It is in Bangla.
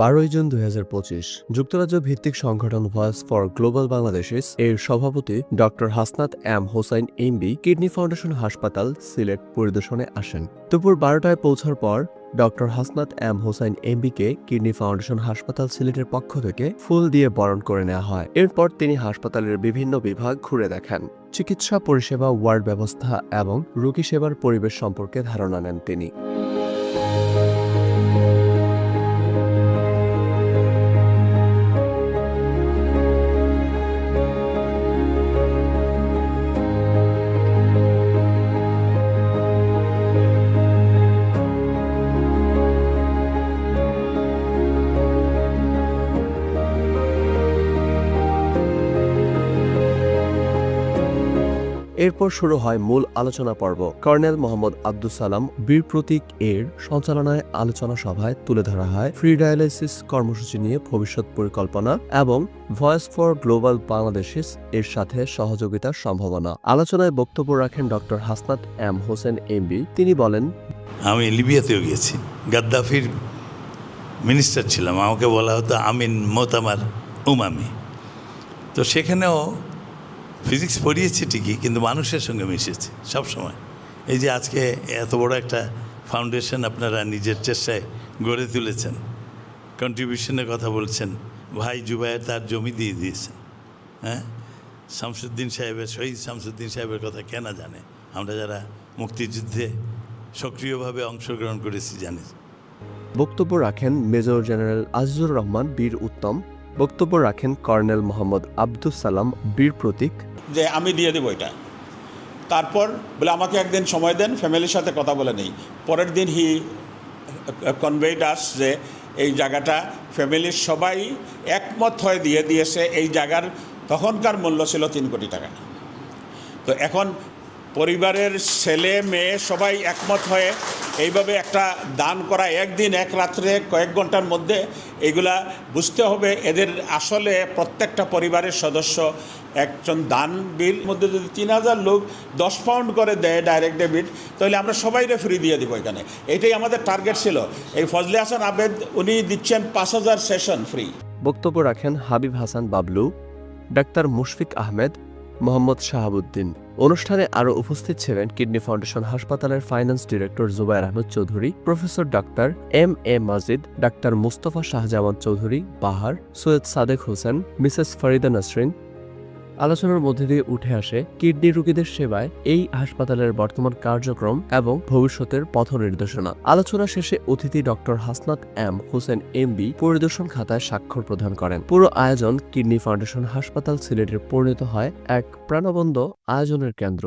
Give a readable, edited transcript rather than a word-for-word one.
12 জুন 2025 যুক্তরাজ্য ভিত্তিক সংগঠন ভয়েস ফর গ্লোবাল বাংলাদেশিস এর সভাপতি doctor Hasnat M Hossain MB Kidney Foundation হাসপাতাল সিলেট পরিদর্শনে আসেন। দুপুর 12টায় পৌঁছার পর ডক্টর হাসনাত এম হোসাইন এমবিকে কিডনি ফাউন্ডেশন হাসপাতাল সিলেটের পক্ষ থেকে ফুল দিয়ে বরণ করে নেওয়া হয়। এরপর তিনি হাসপাতালের বিভিন্ন বিভাগ ঘুরে দেখেন। চিকিৎসা পরিষেবা, ওয়ার্ড ব্যবস্থা এবং রোগী সেবার পরিবেশ সম্পর্কে ধারণা নেন তিনি। এরপর শুরু হয় মূল আলোচনা পর্ব। কর্নেল মোহাম্মদ আব্দুস সালাম বীর প্রতীক এর সঞ্চালনায় আলোচনা সভায় তুলে ধরা হয় ফ্রি ডায়ালাইসিস কর্মসূচি নিয়ে ভবিষ্যৎ পরিকল্পনা এবং ভয়েস ফর গ্লোবাল বাংলাদেশিস এর সাথে সহযোগিতার সম্ভাবনা। আলোচনায় বক্তব্য রাখেন doctor Hasnat M Hossain MB. তিনি বলেন, আমি লিবিয়াতেও গেছি, গাদ্দাফির মিনিস্টার ছিলাম, আমাকে বলা হতো আমিন মোতামার উমামি। তো সেখানেও ফিজিক্স পড়িয়েছি ঠিকই, কিন্তু মানুষের সঙ্গে মিশেছি সবসময়। এই যে আজকে এত বড় একটা ফাউন্ডেশন আপনারা নিজের চেষ্টায় গড়ে তুলেছেন, কন্ট্রিবিউশনের কথা বলছেন, ভাই জুবায়ের তার জমি দিয়ে দিয়েছেন। হ্যাঁ, শামসুদ্দিন সাহেবের, শহীদ শামসুদ্দিন সাহেবের কথা কে না জানে? আমরা যারা মুক্তিযুদ্ধে সক্রিয়ভাবে অংশগ্রহণ করেছি জানি। বক্তব্য রাখেন মেজর জেনারেল আজিজুর রহমান বীর উত্তম। বক্তব্য রাখেন কর্নেল মোহাম্মদ আব্দুস সালাম বীর প্রতীক। যে আমি দিয়ে দেবো এটা, তারপর বলে আমাকে একদিন সময় দেন, ফ্যামিলির সাথে কথা বলে নেই। পরের দিন হি কনভেড আস যে এই জায়গাটা ফ্যামিলির সবাই একমত হয়ে দিয়ে দিয়েছে। এই জায়গার তখনকার মূল্য ছিল 3 কোটি টাকা। তো এখন পরিবারের ছেলে মেয়ে সবাই একমত হয়ে এইভাবে একটা দান করা, একদিন এক রাত্রে কয়েক ঘন্টার মধ্যে, এইগুলা বুঝতে হবে এদের আসলে প্রত্যেকটা পরিবারের সদস্য একজন দানবীর মধ্যে যদি 3000 লোক 10 পাউন্ড করে দেয় ডাইরেক্ট ডেবিট, তাহলে আমরা সবাইরে ফ্রি দিয়ে দিব এখানে। এটাই আমাদের টার্গেট ছিল। এই ফজলে হাসান আবেদ উনি দিচ্ছেন 5000 সেশন ফ্রি। বক্তব্য রাখেন হাবিব হাসান বাবলু, ডাক্তার মুশফিক আহমেদ, মোহাম্মদ শাহাবুদ্দিন। অনুষ্ঠানে আরও উপস্থিত ছিলেন কিডনি ফাউন্ডেশন হাসপাতালের finance director Zubair Ahmed Chowdhury, professor doctor MA. Majid, doctor Mustafa Shahjaman Chowdhury Bahar, Syed Sadek Hossain, Mrs Farida Nasrin. আলোচনার মধ্যে দিয়ে উঠে আসে কিডনি রোগীদের সেবায় এই হাসপাতালের বর্তমান কার্যক্রম এবং ভবিষ্যতের পথ নির্দেশনা। আলোচনা শেষে অতিথি doctor Hasnat M Hossain MB পরিদর্শন খাতায় স্বাক্ষর প্রদান করেন। পুরো আয়োজন কিডনি ফাউন্ডেশন হাসপাতাল সিলেটের পরিণত হয় এক প্রাণবন্ত আয়োজনের কেন্দ্র।